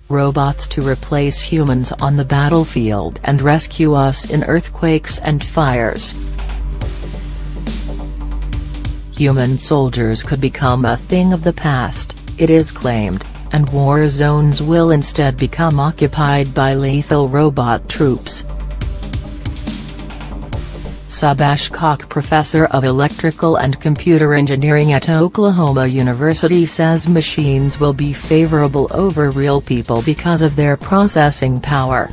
robots to replace humans on the battlefield and rescue us in earthquakes and fires. Human soldiers could become a thing of the past, it is claimed, and war zones will instead become occupied by lethal robot troops. Subhash Kak, professor of electrical and computer engineering at Oklahoma University, says machines will be favorable over real people because of their processing power.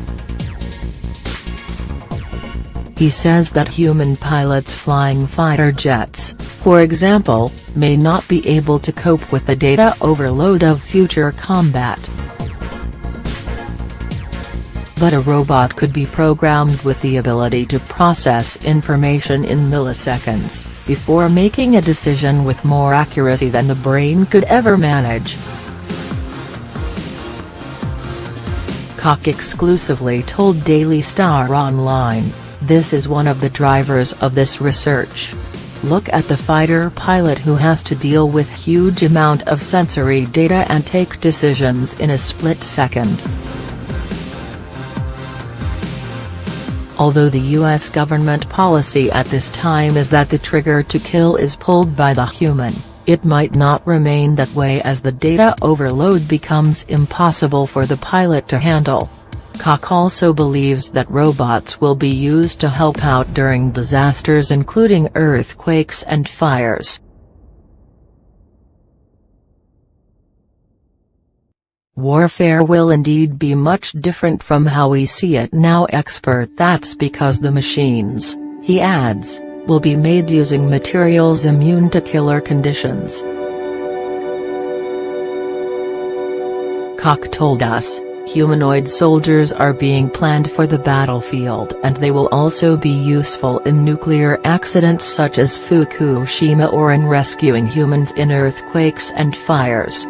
He says that human pilots flying fighter jets, for example, may not be able to cope with the data overload of future combat. But a robot could be programmed with the ability to process information in milliseconds, before making a decision with more accuracy than the brain could ever manage. Kak exclusively told Daily Star Online, "This is one of the drivers of this research. Look at the fighter pilot who has to deal with huge amount of sensory data and take decisions in a split second." Although the U.S. government policy at this time is that the trigger to kill is pulled by the human, it might not remain that way as the data overload becomes impossible for the pilot to handle. Kak also believes that robots will be used to help out during disasters including earthquakes and fires. Warfare will indeed be much different from how we see it now. That's because the machines, he adds, will be made using materials immune to killer conditions. Kak told us, "Humanoid soldiers are being planned for the battlefield and they will also be useful in nuclear accidents such as Fukushima or in rescuing humans in earthquakes and fires."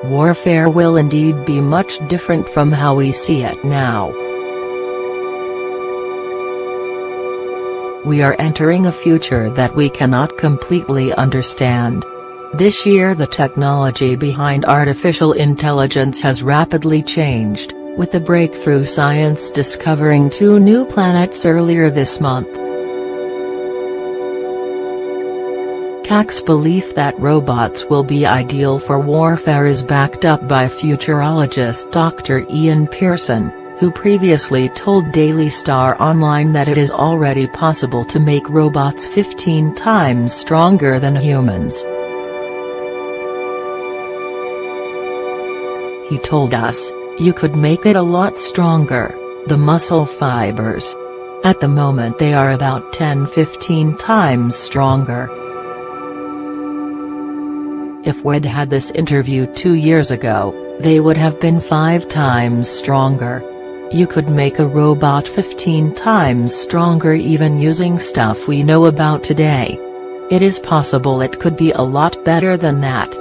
Warfare will indeed be much different from how we see it now. We are entering a future that we cannot completely understand. This year the technology behind artificial intelligence has rapidly changed, with the breakthrough science discovering 2 new planets earlier this month. Kak's belief that robots will be ideal for warfare is backed up by futurologist Dr. Ian Pearson, who previously told Daily Star Online that it is already possible to make robots 15 times stronger than humans. He told us, "You could make it a lot stronger, the muscle fibers. At the moment they are about 10–15 times stronger." If we'd had this interview 2 years ago, they would have been 5 times stronger. You could make a robot 15 times stronger even using stuff we know about today. It is possible it could be a lot better than that.